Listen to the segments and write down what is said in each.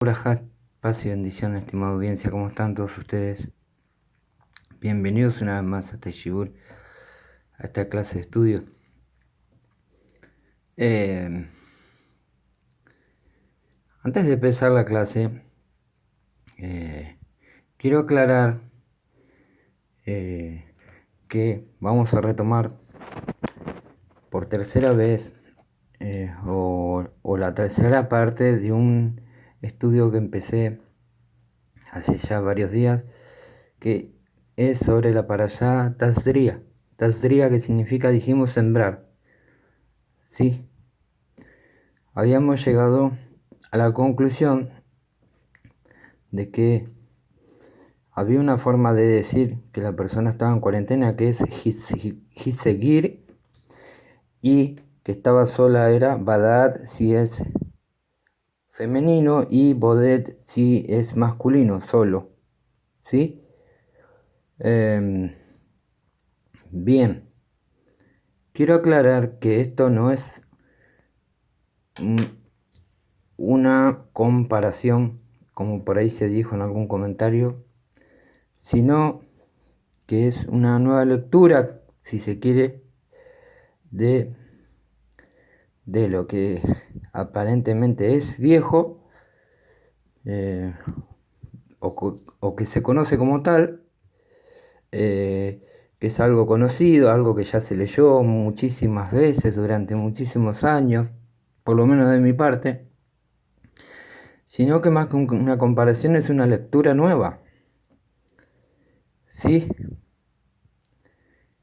Hola, paz y bendición, estimada audiencia, ¿cómo están todos ustedes? Bienvenidos una vez más a Teshibur, a esta clase de estudio. Antes de empezar la clase, quiero aclarar que vamos a retomar por tercera vez o la tercera parte de un estudio que empecé hace ya varios días, que es sobre la parashá Tazria. Tazria, que significa, dijimos, sembrar. Sí, habíamos llegado a la conclusión de que había una forma de decir que la persona estaba en cuarentena, que es Hisegir, y que estaba sola era Badad si es femenino y Bodet si es masculino, solo. ¿Sí? Bien, quiero aclarar que esto no es una comparación, como por ahí se dijo en algún comentario, sino que es una nueva lectura, si se quiere, de lo que aparentemente es viejo, o que se conoce como tal, que es algo conocido, algo que ya se leyó muchísimas veces durante muchísimos años, por lo menos de mi parte, sino que más que una comparación es una lectura nueva. ¿Sí?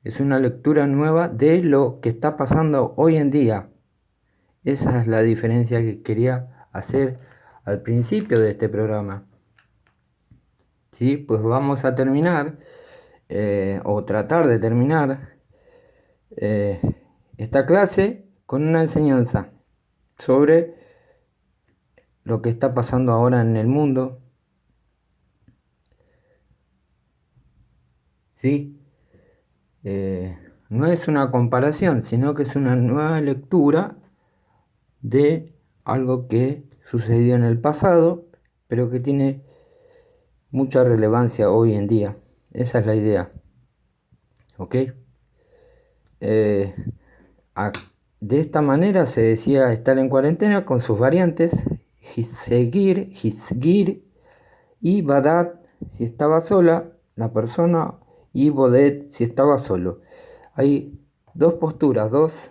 Es una lectura nueva de lo que está pasando hoy en día. Esa es la diferencia que quería hacer al principio de este programa. ¿Sí? Pues vamos a terminar, o tratar de terminar, esta clase con una enseñanza sobre lo que está pasando ahora en el mundo. ¿Sí? No es una comparación, sino que es una nueva lectura de algo que sucedió en el pasado, pero que tiene mucha relevancia hoy en día. Esa es la idea. ¿Ok? De esta manera se decía estar en cuarentena con sus variantes, Hisegir, Hisgir y Badat si estaba sola la persona, y Bodet si estaba solo. Hay dos posturas, dos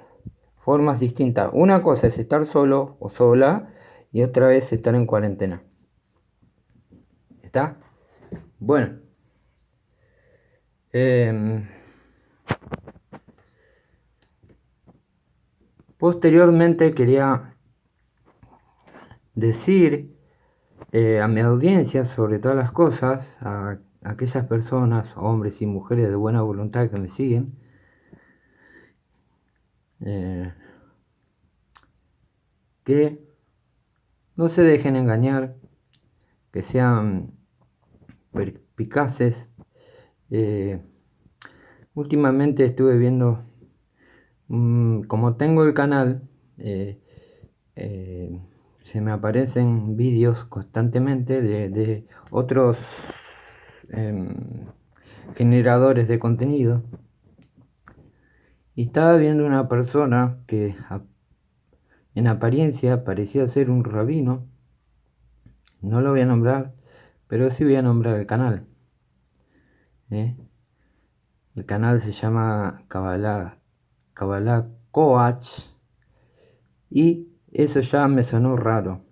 formas distintas. Una cosa es estar solo o sola y otra es estar en cuarentena. ¿Está? Bueno. Posteriormente quería decir a mi audiencia, sobre todas las cosas, a aquellas personas, hombres y mujeres de buena voluntad que me siguen, que no se dejen engañar, que sean perspicaces. Últimamente estuve viendo, como tengo el canal, se me aparecen vídeos constantemente de otros generadores de contenido, y estaba viendo una persona que en apariencia parecía ser un rabino. No lo voy a nombrar, pero sí voy a nombrar el canal. El canal se llama Kabbalah Coach, y eso ya me sonó raro.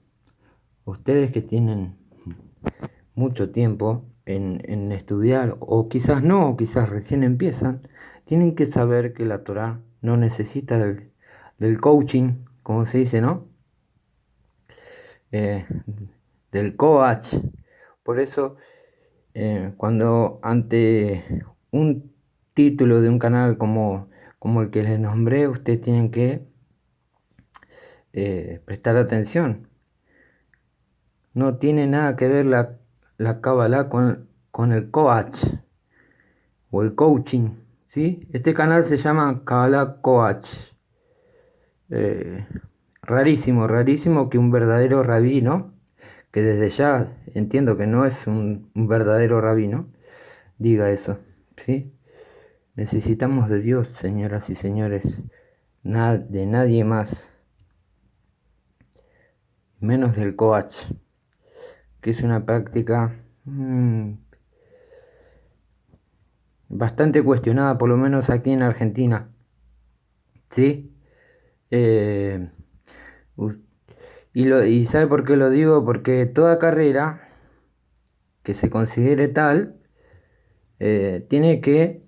Ustedes que tienen mucho tiempo en estudiar, o quizás no, o quizás recién empiezan, tienen que saber que la Torah no necesita del coaching, como se dice, ¿no? Del coach. Por eso, cuando ante un título de un canal como el que les nombré, ustedes tienen que prestar atención. No tiene nada que ver la Kabbalah con el coach o el coaching, ¿sí? Este canal se llama Kabbalah Coach. Rarísimo que un verdadero rabino que desde ya entiendo que no es un verdadero rabino, diga eso, ¿sí? Necesitamos de Dios, señoras y señores, de nadie más, menos del coach, que es una práctica bastante cuestionada, por lo menos aquí en Argentina, ¿sí? Eh, y ¿sabe por qué lo digo? Porque toda carrera que se considere tal tiene que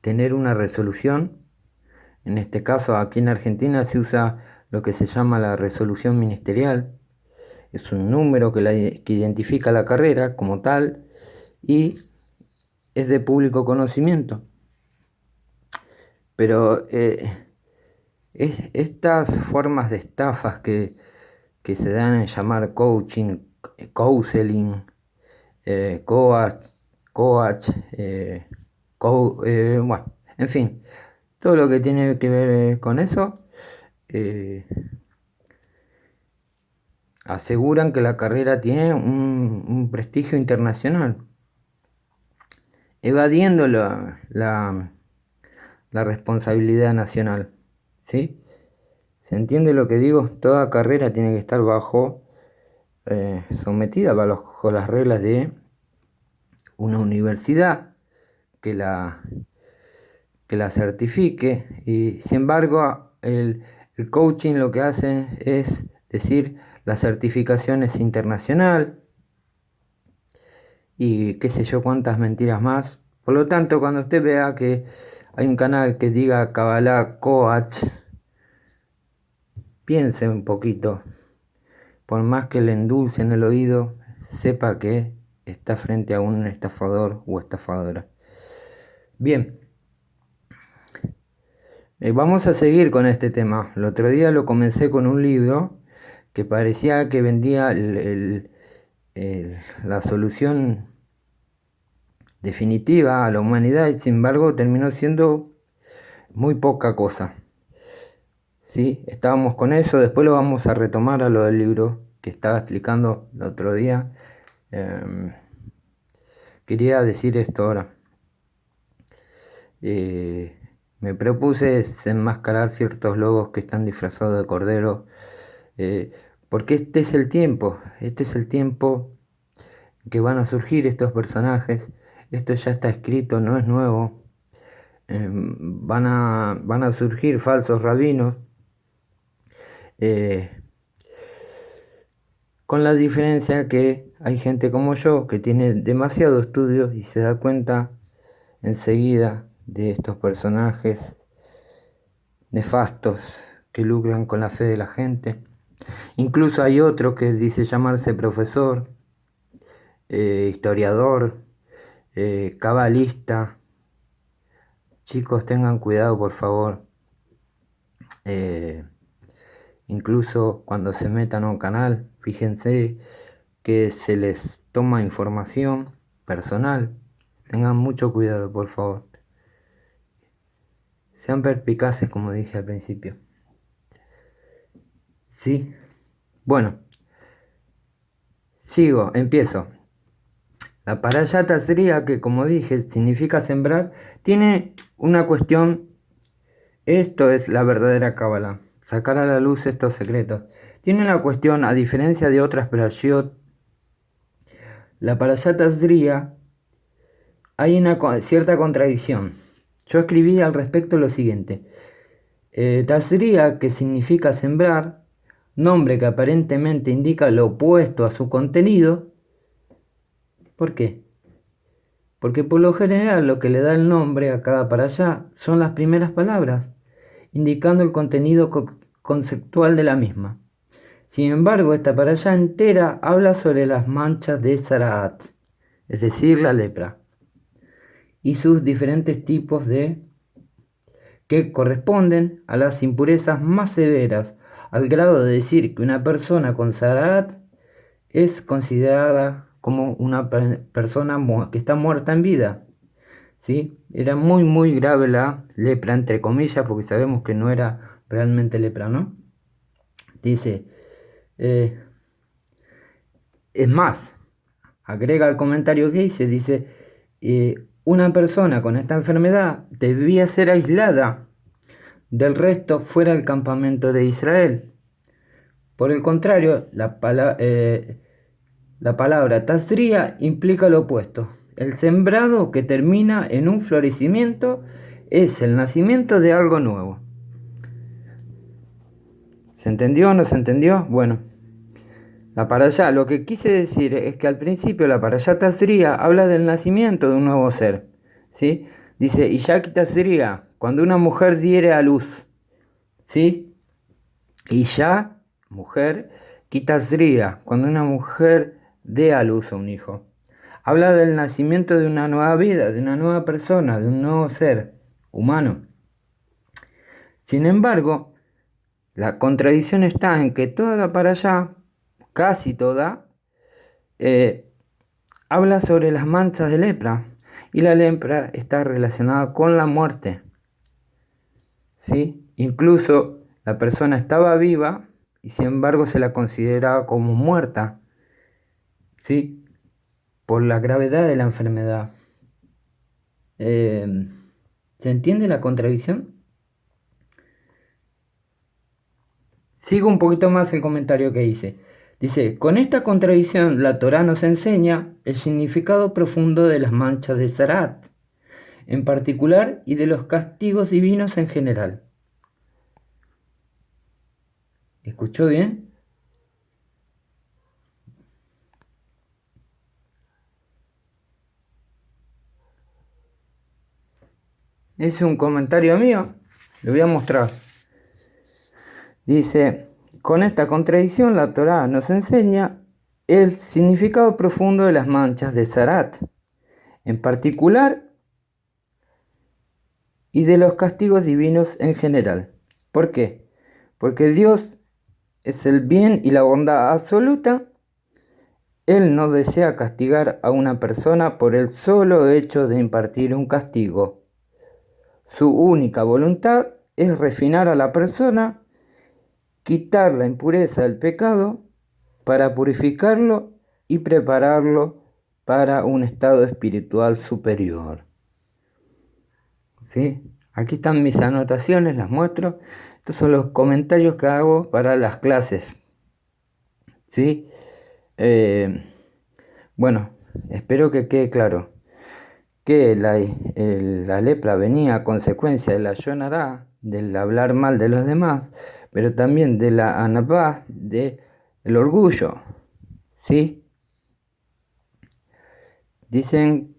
tener una resolución. En este caso, aquí en Argentina se usa lo que se llama la resolución ministerial. Es un número que identifica la carrera como tal y es de público conocimiento. Pero estas formas de estafas que se dan en llamar coaching, counseling, coach, bueno, en fin, todo lo que tiene que ver con eso, eh, aseguran que la carrera tiene un prestigio internacional, evadiendo la responsabilidad nacional, ¿sí? ¿Se entiende lo que digo? Toda carrera tiene que estar sometida bajo las reglas de una universidad que la certifique, y sin embargo el coaching lo que hace es decir la certificación es internacional y qué sé yo cuántas mentiras más. Por lo tanto, cuando usted vea que hay un canal que diga Kabbalah Coach, piense un poquito, por más que le endulcen el oído, sepa que está frente a un estafador o estafadora. Bien, vamos a seguir con este tema. El otro día lo comencé con un libro que parecía que vendía la solución definitiva a la humanidad y sin embargo terminó siendo muy poca cosa. ¿Sí? Estábamos con eso, después lo vamos a retomar a lo del libro que estaba explicando el otro día. Quería decir esto ahora. Me propuse desenmascarar ciertos lobos que están disfrazados de cordero, porque este es el tiempo que van a surgir estos personajes. Esto ya está escrito, no es nuevo. Van a surgir falsos rabinos, con la diferencia que hay gente como yo que tiene demasiado estudio y se da cuenta enseguida de estos personajes nefastos que lucran con la fe de la gente. Incluso hay otro que dice llamarse profesor, historiador, cabalista. Chicos, tengan cuidado, por favor. Incluso cuando se metan a un canal, fíjense que se les toma información personal. Tengan mucho cuidado, por favor. Sean perspicaces, como dije al principio. ¿Sí? Bueno, empiezo. La parayata sería que, como dije, significa sembrar, tiene una cuestión. Esto es la verdadera cábala, sacar a la luz estos secretos. Tiene una cuestión, a diferencia de otras parashiot, la parayata Zriya, hay una cierta contradicción. Yo escribí al respecto lo siguiente. Tazria, que significa sembrar, nombre que aparentemente indica lo opuesto a su contenido. ¿Por qué? Porque por lo general lo que le da el nombre a cada parashá son las primeras palabras, indicando el contenido conceptual de la misma. Sin embargo, esta parashá entera habla sobre las manchas de Zaraat, es decir, la lepra, y sus diferentes tipos que corresponden a las impurezas más severas, al grado de decir que una persona con Zaraat es considerada como una persona que está muerta en vida. ¿Sí? Era muy muy grave la lepra, entre comillas, porque sabemos que no era realmente lepra, ¿no? Dice, Es más, agrega el comentario que dice, una persona con esta enfermedad debía ser aislada del resto fuera del campamento de Israel. Por el contrario, la palabra tazría implica lo opuesto. El sembrado que termina en un florecimiento es el nacimiento de algo nuevo. ¿Se entendió o no se entendió? Bueno, la parashá, lo que quise decir es que al principio la parashá tazría habla del nacimiento de un nuevo ser, ¿sí? Dice, Ishak tazría, cuando una mujer diere a luz, ¿sí? Isha, mujer, kitazría, cuando una mujer dé a luz a un hijo. Habla del nacimiento de una nueva vida, de una nueva persona, de un nuevo ser humano. Sin embargo, la contradicción está en que toda la parashá, casi toda, habla sobre las manchas de lepra, y la lepra está relacionada con la muerte, ¿sí? Incluso la persona estaba viva y sin embargo se la consideraba como muerta, ¿sí? Por la gravedad de la enfermedad. ¿Se entiende la contradicción? Sigo un poquito más el comentario que hice. Dice, con esta contradicción la Torá nos enseña el significado profundo de las manchas de Zarat, en particular, y de los castigos divinos en general. ¿Escuchó bien? Es un comentario mío, lo voy a mostrar. Dice, con esta contradicción la Torá nos enseña el significado profundo de las manchas de Zarat, en particular, y de los castigos divinos en general. ¿Por qué? Porque Dios es el bien y la bondad absoluta. Él no desea castigar a una persona por el solo hecho de impartir un castigo. Su única voluntad es refinar a la persona, quitar la impureza del pecado para purificarlo y prepararlo para un estado espiritual superior. ¿Sí? Aquí están mis anotaciones, las muestro. Estos son los comentarios que hago para las clases. ¿Sí? Bueno, espero que quede claro que la lepra venía a consecuencia de la yonará, del hablar mal de los demás, pero también de la anabá, del orgullo. ¿Sí? Dicen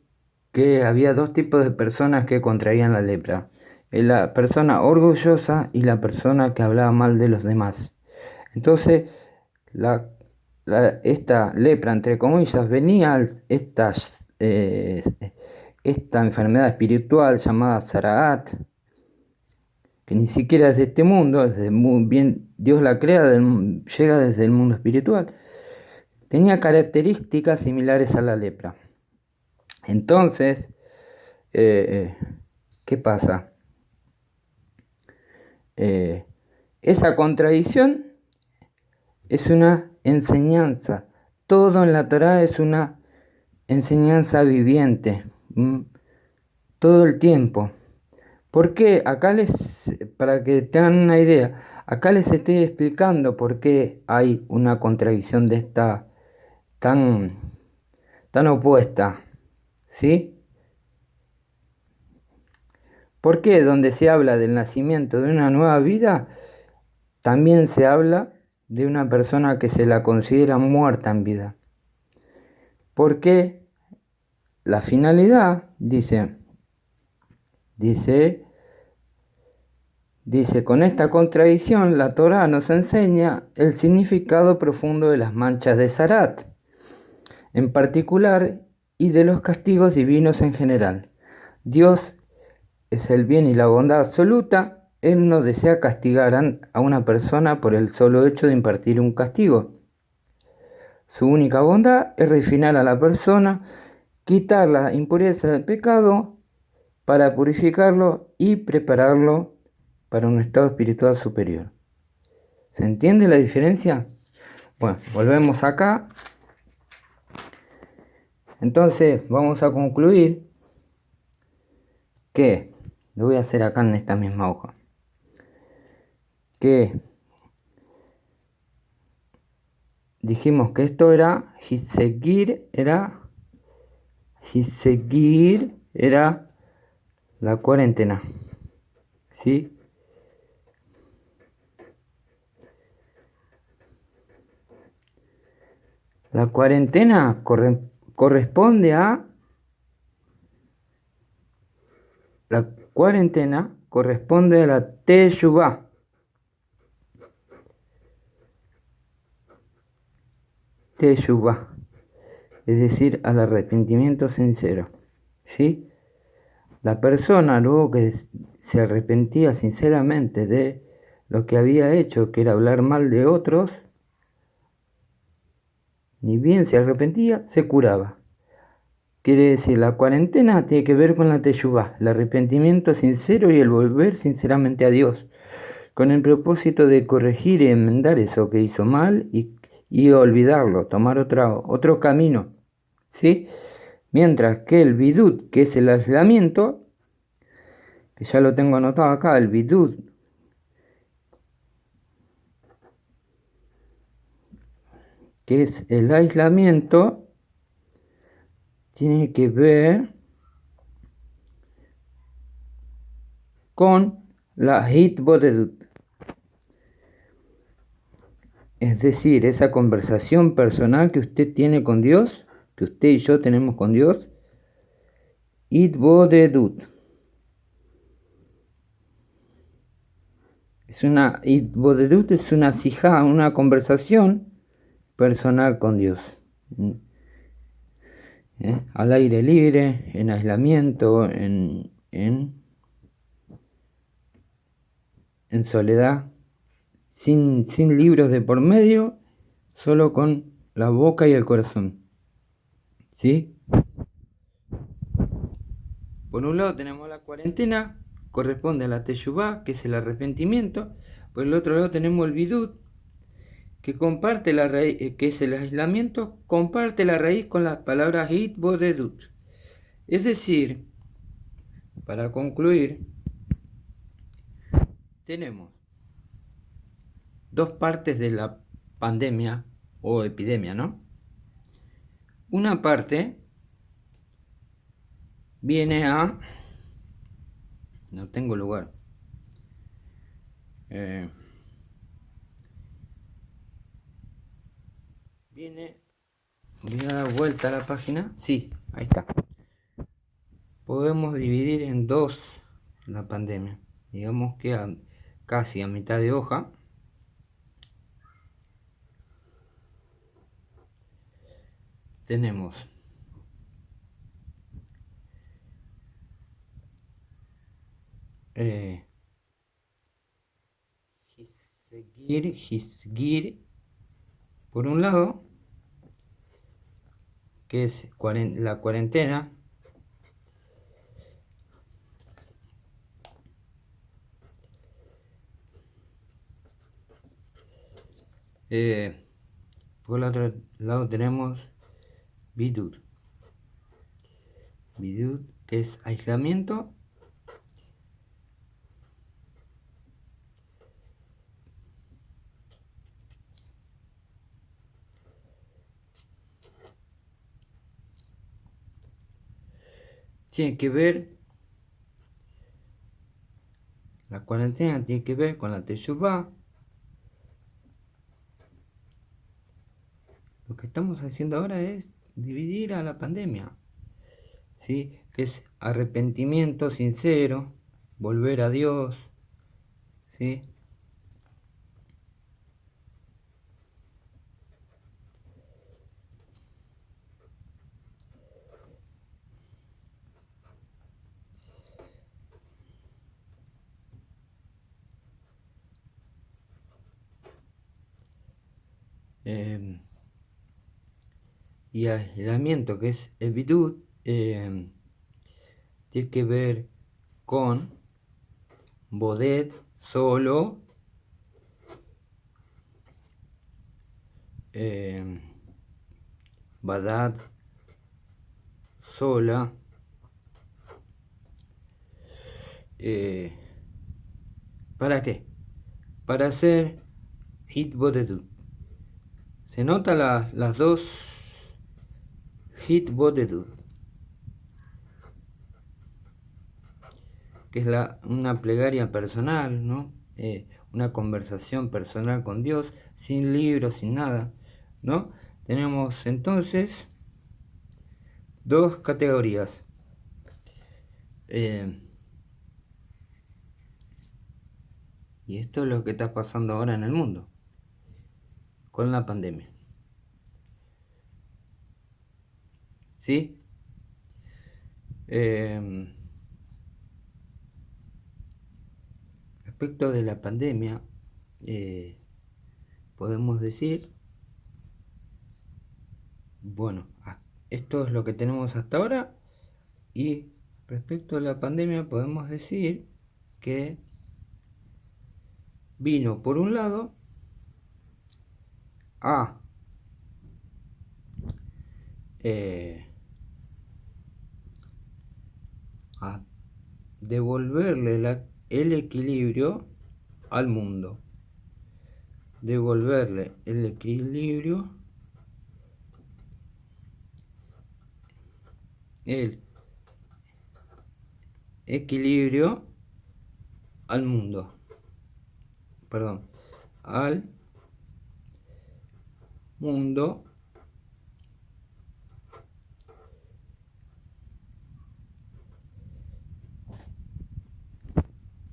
que había dos tipos de personas que contraían la lepra: la persona orgullosa y la persona que hablaba mal de los demás. Entonces, esta lepra, entre comillas, venía esta enfermedad espiritual llamada Zaraat, que ni siquiera es de este mundo, bien Dios la crea, llega desde el mundo espiritual. Tenía características similares a la lepra. Entonces, ¿qué pasa? Esa contradicción es una enseñanza. Todo en la Torá es una enseñanza viviente, todo el tiempo. ¿Por qué? Para que tengan una idea, acá les estoy explicando por qué hay una contradicción de esta tan opuesta, ¿sí? ¿Por qué donde se habla del nacimiento de una nueva vida, también se habla de una persona que se la considera muerta en vida? Porque la finalidad, dice, con esta contradicción la Torá nos enseña el significado profundo de las manchas de Zarat, en particular, y de los castigos divinos en general. Dios es el bien y la bondad absoluta. Él no desea castigar a una persona por el solo hecho de impartir un castigo. Su única bondad es refinar a la persona, quitar la impureza del pecado para purificarlo y prepararlo para un estado espiritual superior. ¿Se entiende la diferencia? Bueno, volvemos acá. Entonces vamos a concluir que, lo voy a hacer acá en esta misma hoja, que dijimos que esto era seguir era la cuarentena, ¿sí? La cuarentena corresponde a la teshuvá. Teshuvá, es decir, al arrepentimiento sincero, ¿sí? La persona luego que se arrepentía sinceramente de lo que había hecho, que era hablar mal de otros, ni bien se arrepentía, se curaba. Quiere decir, la cuarentena tiene que ver con la teshuvá, el arrepentimiento sincero y el volver sinceramente a Dios, con el propósito de corregir y enmendar eso que hizo mal y olvidarlo, tomar otro camino, ¿sí? Mientras que el bidut, que es el aislamiento, que ya lo tengo anotado acá, el bidut, que es el aislamiento, tiene que ver con la hitbodedut, es decir, esa conversación personal que usted tiene con Dios, que usted y yo tenemos con Dios, hitbodedut. Hitbodedut es una sijá, una conversación personal con Dios. Al aire libre, en aislamiento, en soledad, sin libros de por medio, solo con la boca y el corazón. ¿Sí? Por un lado tenemos la cuarentena, corresponde a la teshuvá, que es el arrepentimiento. Por el otro lado tenemos el bidut, que comparte la raíz, que es el aislamiento, comparte la raíz con las palabras hitbodedut. Es decir, para concluir, tenemos dos partes de la pandemia o epidemia, ¿no? Una parte viene a... No tengo lugar. Viene... Voy a dar vuelta a la página. Sí, ahí está. Podemos dividir en dos la pandemia. Digamos que casi a mitad de hoja tenemos Hisgir, por un lado, que es la cuarentena, por el otro lado tenemos bidut, que es aislamiento, tiene que ver, la cuarentena tiene que ver con la teshuvá. Lo que estamos haciendo ahora es dividir a la pandemia, ¿sí? Que es arrepentimiento sincero, volver a Dios, ¿sí? Y aislamiento, que es el bidut, tiene que ver con bodet, solo, badat, sola, ¿para qué? Para hacer hit bodetud. Se nota las dos hit bodetud, que es una plegaria personal, ¿no? Una conversación personal con Dios, sin libros, sin nada, ¿no? Tenemos entonces dos categorías. Y esto es lo que está pasando ahora en el mundo, con la pandemia. ¿Sí? Respecto de la pandemia, podemos decir, bueno, esto es lo que tenemos hasta ahora, y respecto a la pandemia podemos decir que vino por un lado a devolverle el equilibrio al mundo, devolverle el equilibrio, el equilibrio al mundo, perdón, al mundo,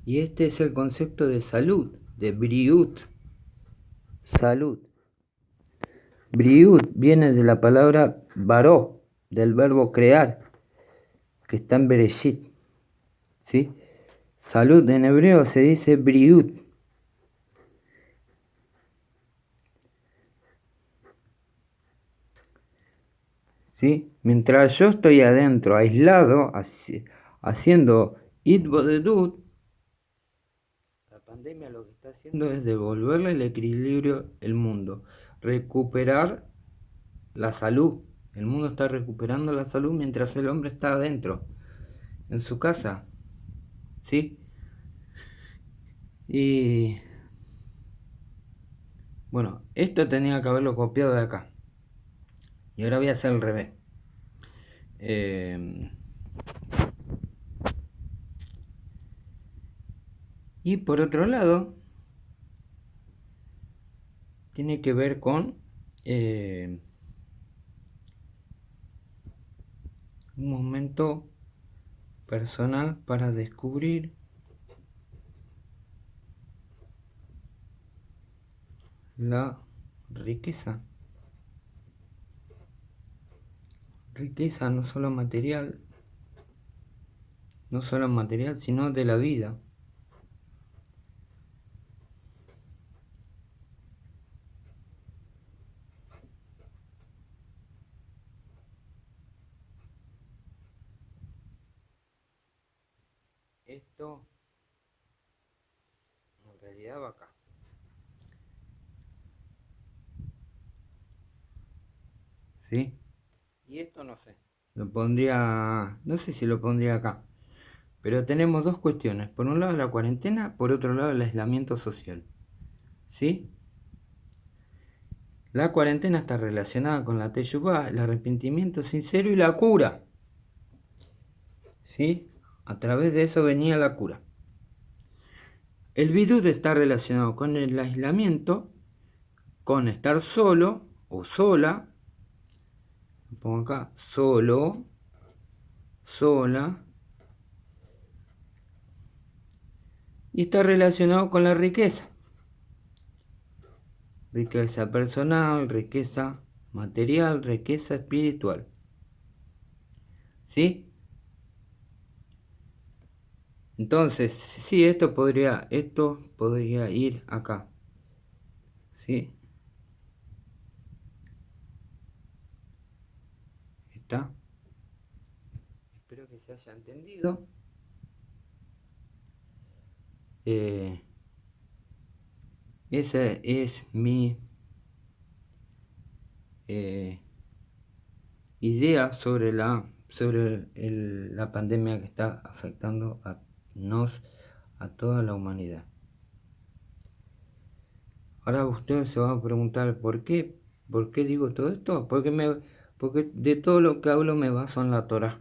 y este es el concepto de salud, de briut, salud. Briut viene de la palabra baró, del verbo crear, que está en Bereshit, ¿sí? Salud en hebreo se dice briut. ¿Sí? Mientras yo estoy adentro, aislado, haciendo itbodedut, la pandemia lo que está haciendo es devolverle el equilibrio al mundo, recuperar la salud. El mundo está recuperando la salud mientras el hombre está adentro, en su casa. ¿Sí? Y bueno, esto tenía que haberlo copiado de acá. Y ahora voy a hacer el revés. Y por otro lado, tiene que ver con un momento personal para descubrir la riqueza. Riqueza no solo material, sino de la vida. Esto en realidad va acá. ¿Sí? Y esto no sé. Lo pondría, no sé si lo pondría acá. Pero tenemos dos cuestiones. Por un lado la cuarentena, por otro lado el aislamiento social. ¿Sí? La cuarentena está relacionada con la teshuvá, el arrepentimiento sincero y la cura. ¿Sí? A través de eso venía la cura. El bidud está relacionado con el aislamiento, con estar solo o sola. Pongo acá, solo, sola. Y está relacionado con la riqueza. Riqueza personal, riqueza material, riqueza espiritual. ¿Sí? Entonces, sí, esto podría ir acá. ¿Sí? ¿Está? Espero que se haya entendido. Esa es mi idea sobre la sobre la pandemia que está afectando a toda la humanidad. Ahora ustedes se van a preguntar ¿por qué digo todo esto? Porque de todo lo que hablo me baso en la Torá.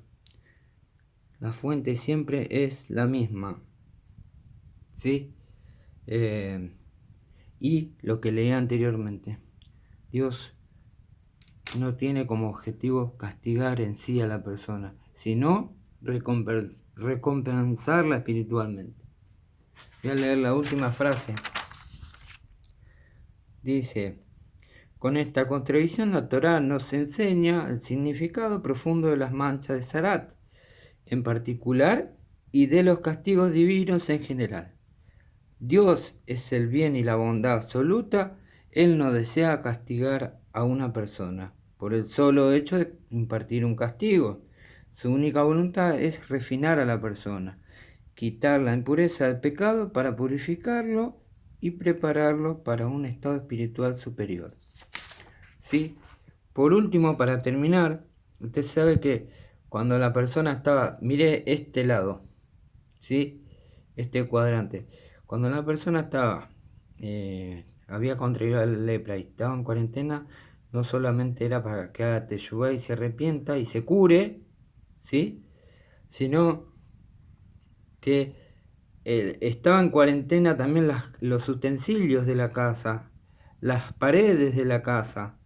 La fuente siempre es la misma, ¿sí? Y lo que leí anteriormente, Dios no tiene como objetivo castigar en sí a la persona, sino recompensarla espiritualmente. Voy a leer la última frase. Dice: con esta contradicción la Torá nos enseña el significado profundo de las manchas de Sarat, en particular, y de los castigos divinos en general. Dios es el bien y la bondad absoluta. Él no desea castigar a una persona por el solo hecho de impartir un castigo. Su única voluntad es refinar a la persona, quitar la impureza del pecado para purificarlo y prepararlo para un estado espiritual superior. ¿Sí? Por último, para terminar, usted sabe que cuando la persona estaba, mire este lado, ¿sí? Este cuadrante. Cuando la persona había contraído la lepra y estaba en cuarentena, no solamente era para que haga teshuvá y se arrepienta y se cure, ¿sí? Sino que estaba en cuarentena también los utensilios de la casa, las paredes de la casa,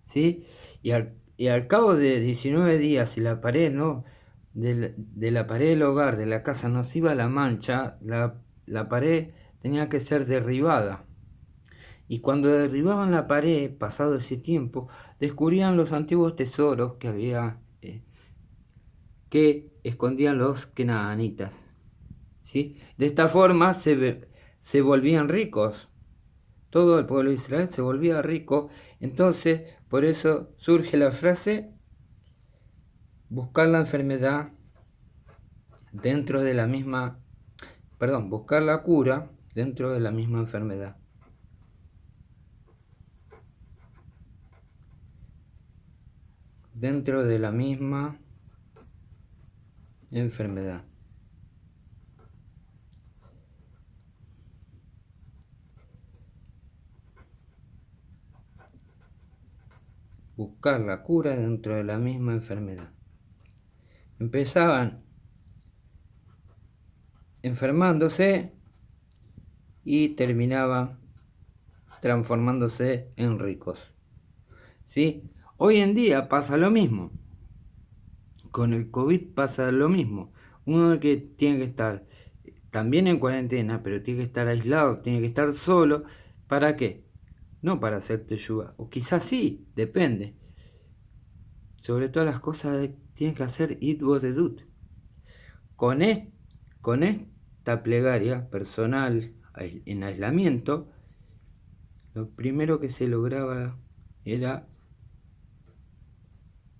¿sí? Y al cabo de 19 días, si la pared no, de la pared del hogar, de la casa, no se iba la mancha, la pared tenía que ser derribada. Y cuando derribaban la pared, pasado ese tiempo, descubrían los antiguos tesoros que escondían los canaanitas, ¿sí? De esta forma se volvían ricos. Todo el pueblo de Israel se volvía rico. Entonces, por eso surge la frase: buscar la enfermedad dentro de la misma, buscar la cura dentro de la misma enfermedad. Dentro de la misma enfermedad. Buscar la cura dentro de la misma enfermedad. Empezaban enfermándose y terminaban transformándose en ricos, ¿sí? Hoy en día pasa lo mismo. Con el COVID pasa lo mismo. Uno que tiene que estar también en cuarentena, pero tiene que estar aislado, tiene que estar solo. ¿Para qué? No para hacer teshuvá, o quizás sí, depende. Sobre todas las cosas tienes que hacer itbodedut. Con esta plegaria personal en aislamiento, lo primero que se lograba era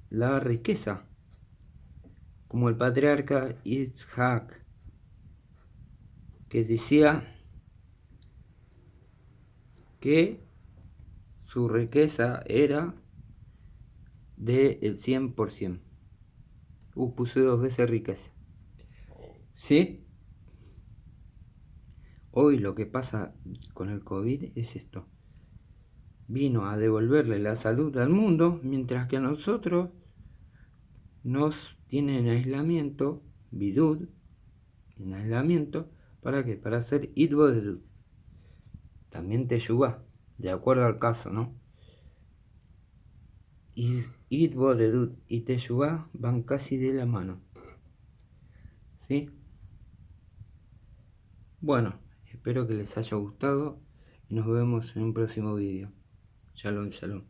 la riqueza, como el patriarca Yitzhak, que decía que su riqueza era del 100%. Puse 2 veces riqueza. ¿Sí? Hoy lo que pasa con el COVID es esto. Vino a devolverle la salud al mundo, mientras que a nosotros nos tienen en aislamiento, bidud, en aislamiento. ¿Para qué? Para hacer itbodedut. También teshuvá, de acuerdo al caso, ¿no? Y itbodedut y teshuvá van casi de la mano. ¿Sí? Bueno, espero que les haya gustado y nos vemos en un próximo vídeo. Shalom, shalom.